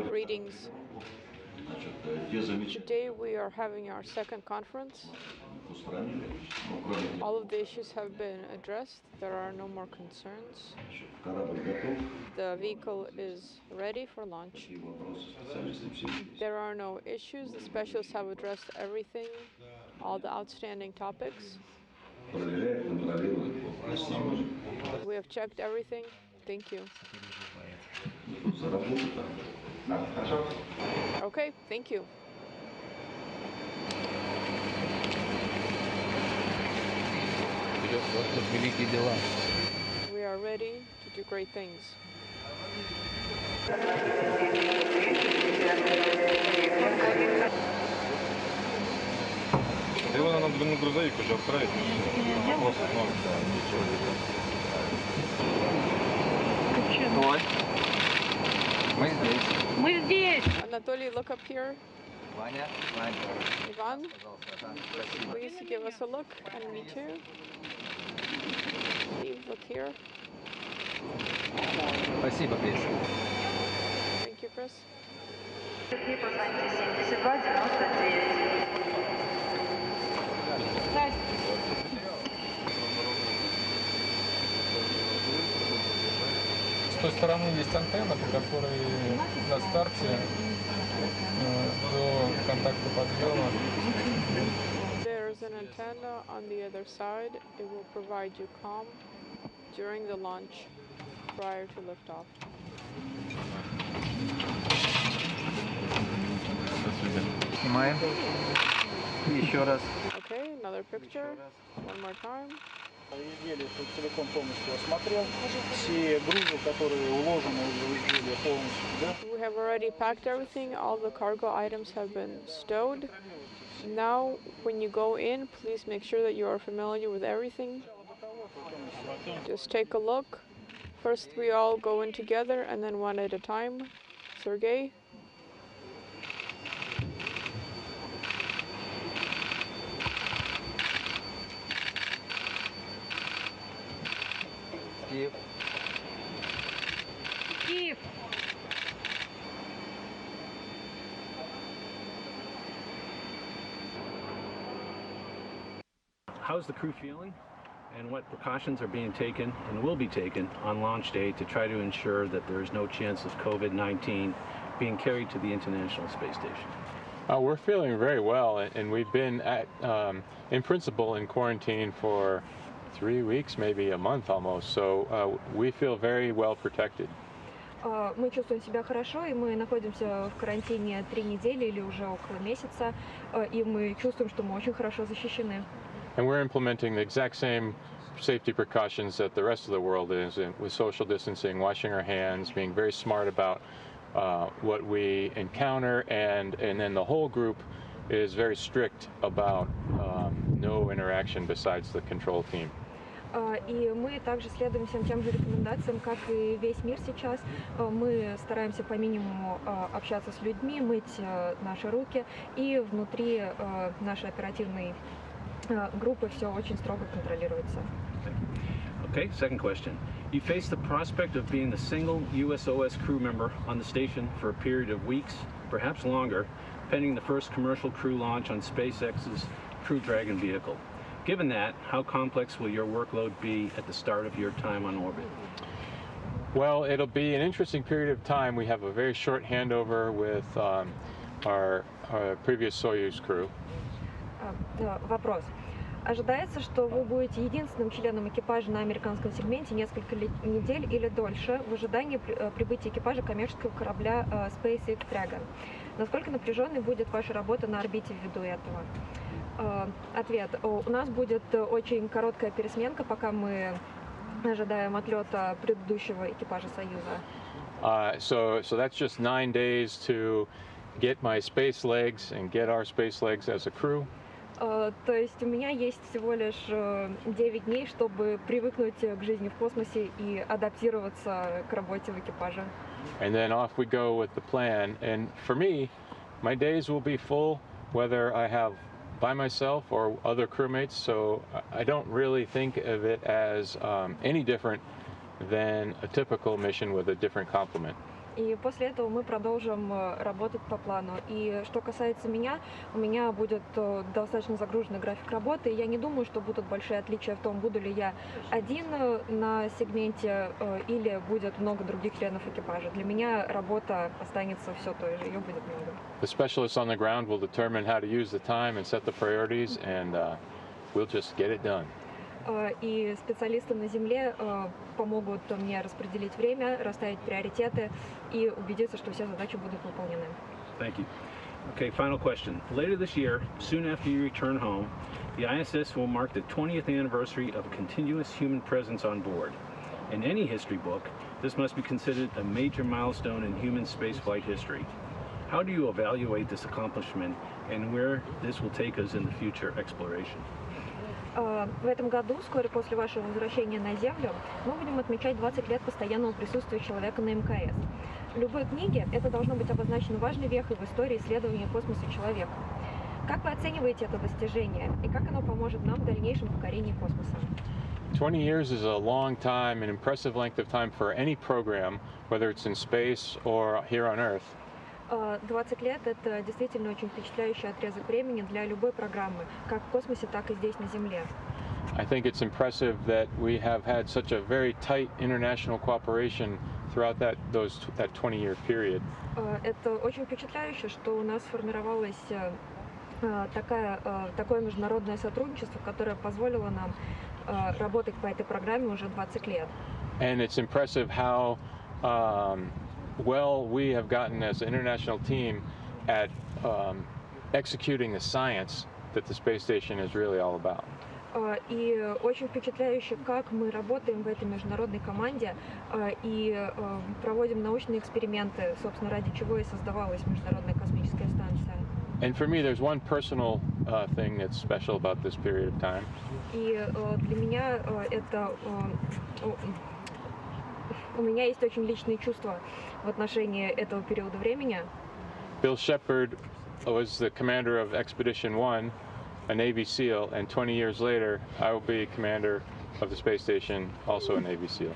Greetings. Today we are having our second conference. All of the issues have been addressed. There are no more concerns. The vehicle is ready for launch. There are no issues. The specialists have addressed everything, all the outstanding topics. We have checked everything. Thank you. Okay, thank you. We are ready to do great things. Его надо на грузовик уже отправить. Ой. Мы здесь. Мы здесь. Anatoly, look up here. Ваня. Ivan, please give us a look. And me too. Steve, look here. Спасибо, Крис. Thank you, Chris. С той стороны есть антенна, по которой на старте до контакта подъема. There's an antenna on the other side. It will provide you comm during the launch prior to liftoff. Снимаем. Еще раз. Okay, another picture. One more time. Изделие целиком полностью осмотрел. Все грузы, которые уложены в изделие полностью, да? We have already packed everything. All the cargo items have been stowed. Now, when you go in, please make sure that you are familiar with everything. Just take a look. First, we all go in together, and then one at a time. Sergey? Steve. How's the crew feeling, and what precautions are being taken and will be taken on launch day to try to ensure that there is no chance of COVID-19 being carried to the International Space Station? We're feeling very well, and we've been in principle in quarantine for 3 weeks, maybe a month almost, so we feel very well protected. Мы чувствуем себя хорошо, и мы находимся в карантине 3 недели или уже около месяца, и мы чувствуем, что мы очень хорошо защищены. And we're implementing the exact same safety precautions that the rest of the world is, with social distancing, washing our hands, being very smart about what we encounter, and then the whole group is very strict about no interaction besides the control team. И мы также следуем всем тем же рекомендациям, как и весь мир сейчас. Мы стараемся по минимуму общаться с людьми, мыть наши руки, и внутри нашей оперативной группы все очень строго контролируется. Okay, second question. You face the prospect of being the single USOS crew member on the station for a period of weeks, perhaps longer, pending the first commercial crew launch on SpaceX's Crew Dragon vehicle. Given that, how complex will your workload be at the start of your time on orbit? Well, it'll be an interesting period of time. We have a very short handover with our previous Soyuz crew. Вопрос. Ожидается, что вы будете единственным членом экипажа на американском сегменте несколько недель или дольше в ожидании прибытия экипажа коммерческого корабля SpaceX Dragon. Насколько напряженной будет ваша работа на орбите ввиду этого? Ответ. У нас будет очень короткая пересменка, пока мы ожидаем отлета предыдущего экипажа Союза. So that's just 9 days to get my space legs and get our space legs as a crew. То есть у меня есть всего лишь 9 дней, чтобы привыкнуть к жизни в космосе и адаптироваться к работе в экипаже. And then off we go with the plan. And for me, my days will be full, whether I have by myself or other crewmates. So I don't really think of it as any different than a typical mission with a different complement. И после этого мы продолжим работать по плану. И что касается меня, у меня будет достаточно загруженный график работы. Я не думаю, что будут большие отличия в том, буду ли я один на сегменте или будет много других членов экипажа. Для меня работа останется все той же, ее будет много. The specialists on the ground will determine how to use the time and set the priorities, and we'll just get it done. И специалисты на земле помогут мне распределить время, расставить приоритеты и убедиться, что все задачи будут выполнены. Thank you. Okay, final question. Later this year, soon after you return home, the ISS will mark the 20th anniversary of a continuous human presence on board. In any history book, this must be considered a major milestone in human spaceflight history. How do you evaluate this accomplishment and where this will take us in the future exploration? В этом году, вскоре после вашего возвращения на Землю, мы будем отмечать 20 лет постоянного присутствия человека на МКС. В любой книге это должно быть обозначено важной вехой в истории исследования космоса человека. Как вы оцениваете это достижение и как оно поможет нам в дальнейшем покорении космоса? 20 years is a long time, an impressive length of time for any program, whether it's in space or here on Earth. 20 лет – это действительно очень впечатляющий отрезок времени для любой программы, как в космосе, так и здесь, на Земле. I think it's impressive that we have had such a very tight international cooperation throughout that 20-year period. Это очень впечатляюще, что у нас сформировалось такое международное сотрудничество, которое позволило нам работать по этой программе уже 20 лет. And it's impressive how well we have gotten as an international team at executing the science that the space station is really all about. И очень впечатляюще, как мы работаем в этой международной команде и проводим научные эксперименты, собственно, ради чего и создавалась Международная космическая станция. And for me, there's one personal thing that's special about this period of time. И для меня у меня есть очень личные чувства в отношении этого периода времени. Bill Shepard was the commander of Expedition 1, a Navy SEAL, and 20 years later, I will be commander of the space station, also a Navy SEAL.